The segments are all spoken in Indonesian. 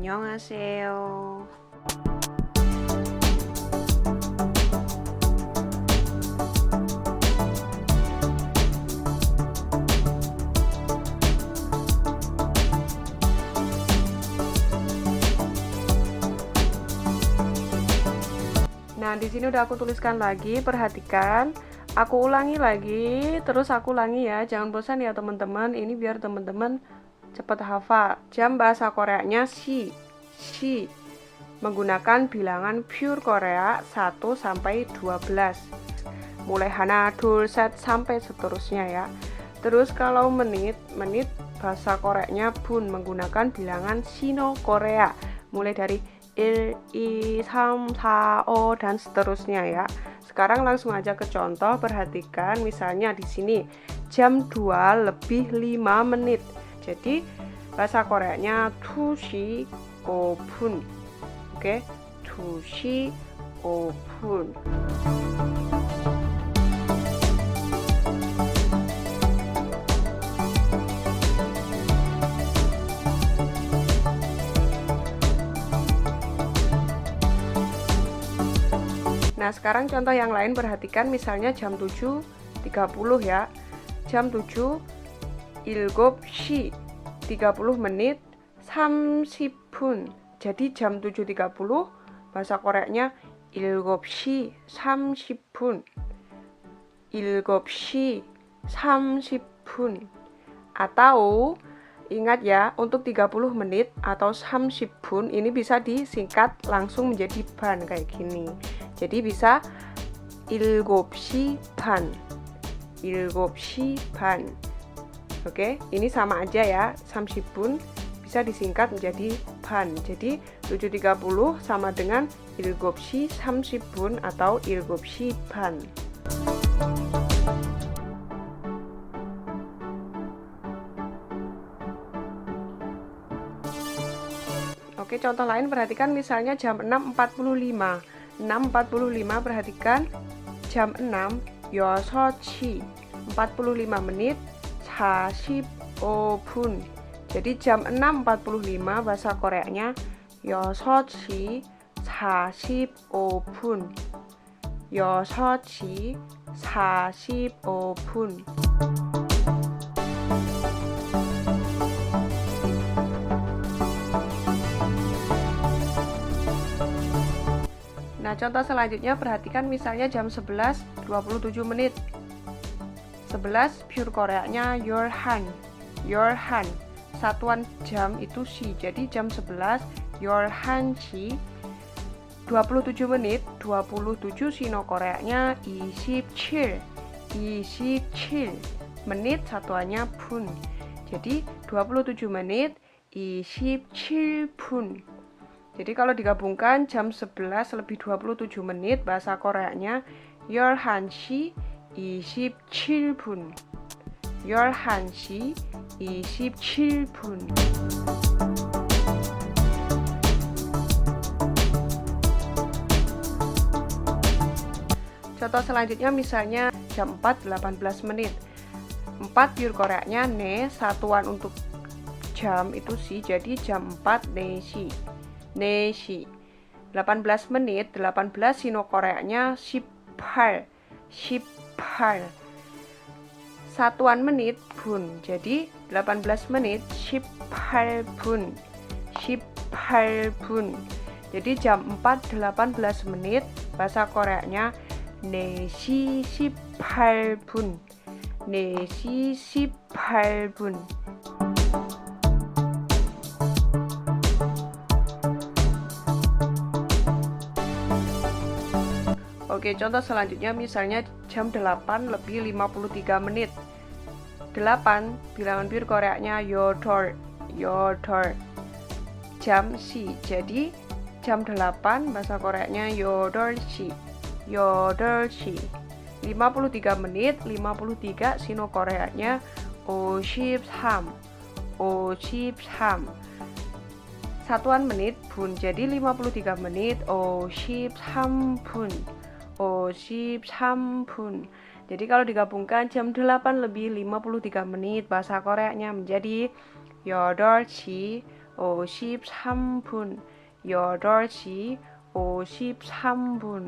안녕하세요. Nah, di sini udah aku tuliskan lagi, perhatikan. Aku ulangi lagi, terus aku ulangi ya. Jangan bosan ya teman-teman. Ini biar teman-teman cepat hafal. Jam bahasa Koreanya shi. Menggunakan bilangan pure Korea 1 sampai 12. Mulai hana, dul, set sampai seterusnya ya. Terus kalau menit bahasa Koreanya bun menggunakan bilangan Sino Korea. Mulai dari 1, 2, 3, 4, 5 dan seterusnya ya. Sekarang langsung aja ke contoh, perhatikan misalnya di sini jam 2 lebih 5 menit. Jadi bahasa Koreanya 2시 5분. Oke, 2시 5분. Nah, sekarang contoh yang lain, perhatikan misalnya jam 7.30 ya. Jam 7, 7시 30 menit 30분. Jadi jam 7.30 bahasa Koreanya 7시 30분. 7시 30분. Atau ingat ya, untuk 30 menit atau 30분 ini bisa disingkat langsung menjadi ban kayak gini. Jadi bisa 7시 반. 7시 반. Oke, ini sama aja ya. 30분 bisa disingkat menjadi ban. Jadi 7.30 sama dengan 7시 30분 atau 7시 반. Oke, contoh lain, perhatikan misalnya jam 6.45. 6.45, perhatikan jam 6 6시 45 menit 45분. Jadi jam 6.45 bahasa Koreanya 6시 45분. 6시 45분. Nah, contoh selanjutnya perhatikan misalnya jam 11.27 menit. 11 pure Koreanya yorhan. Yorhan. Satuan jam itu shi. Jadi jam 11 yorhan시 27 menit. 27 Sino Koreanya 27. 27 menit satuannya pun. Jadi 27 menit 27 pun. Jadi kalau digabungkan jam 11 lebih 27 menit bahasa Koreanya 11시 27분. 11시 27분. Contoh selanjutnya misalnya jam 4.18 menit. 4 pure Koreanya ne, satuan untuk jam itu sih, jadi jam 4 ne시. 18 menit, 18 Sino Koreanya 18. 18. Satuan menit bun. Jadi 18 menit 18분. 18분. Jadi jam 4 18 menit bahasa Koreanya 4시 18분. 4시 18분. Oke, contoh selanjutnya misalnya jam 8 lebih 53 menit. 8 bilangan pure Koreanya yodol. Yodol. Jam si. Jadi jam 8 bahasa Koreanya yodol시. Yodol시. 53 menit, 53 Sino Koreanya 53. 53. Satuan menit bun. Jadi 53 menit 53분. 53분. Jadi kalau digabungkan jam 8 lebih 53 menit bahasa Koreanya menjadi 8시 53분, 8시 53분.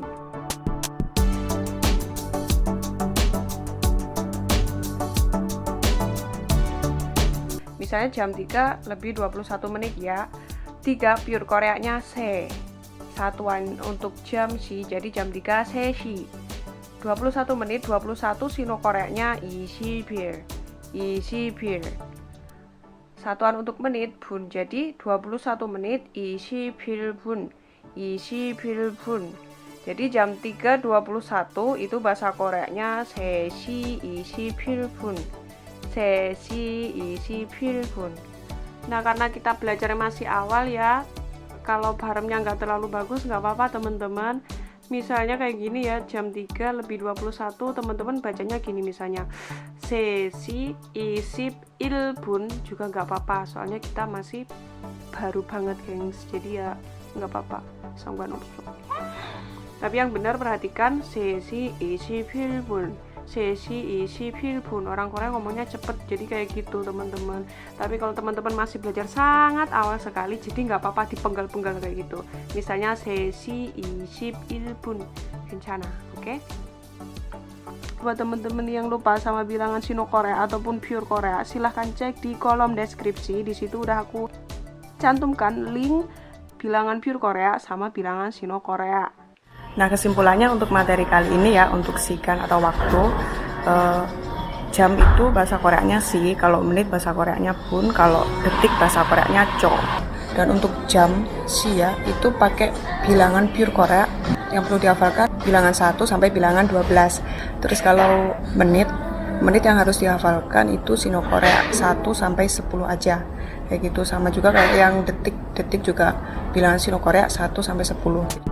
Misalnya jam 3 lebih 21 menit ya. 3 pure Koreanya se. Satuan untuk jam si, jadi jam 3 se시. 21 menit 21 sino Koreanya 21. 21. Satuan untuk menit bun, jadi 21 menit 21분. 21분. Jadi jam 3.21 itu bahasa Koreanya 3시 21분. 3시 21분. Nah, karena kita belajar masih awal ya, kalau baremnya nggak terlalu bagus nggak apa-apa teman-teman. Misalnya kayak gini ya, jam 3 lebih 21, teman-teman bacanya gini misalnya 3시 21분 juga nggak apa-apa, soalnya kita masih baru banget gengs, jadi ya nggak apa-apa, 상관없어. Tapi yang benar perhatikan 3시 21분. 3시 21분. Orang Korea ngomongnya cepet, jadi kayak gitu teman-teman. Tapi kalau teman-teman masih belajar sangat awal sekali, jadi nggak apa-apa dipenggal-penggal kayak gitu. Misalnya 3시 21분. 괜찮아, oke? Buat teman-teman yang lupa sama bilangan Sino Korea ataupun Pure Korea, silahkan cek di kolom deskripsi. Di situ udah aku cantumkan link bilangan Pure Korea sama bilangan Sino Korea. Nah, kesimpulannya untuk materi kali ini ya, untuk sikan atau waktu, jam itu bahasa Koreanya si, kalau menit bahasa Koreanya bun, kalau detik bahasa Koreanya cho. Dan untuk jam si ya, itu pakai bilangan Pure Korea yang perlu dihafalkan bilangan 1 sampai bilangan 12. Terus kalau menit yang harus dihafalkan itu Sino Korea 1 sampai 10 aja. Kayak gitu, sama juga kayak yang detik juga bilangan Sino Korea 1 sampai 10.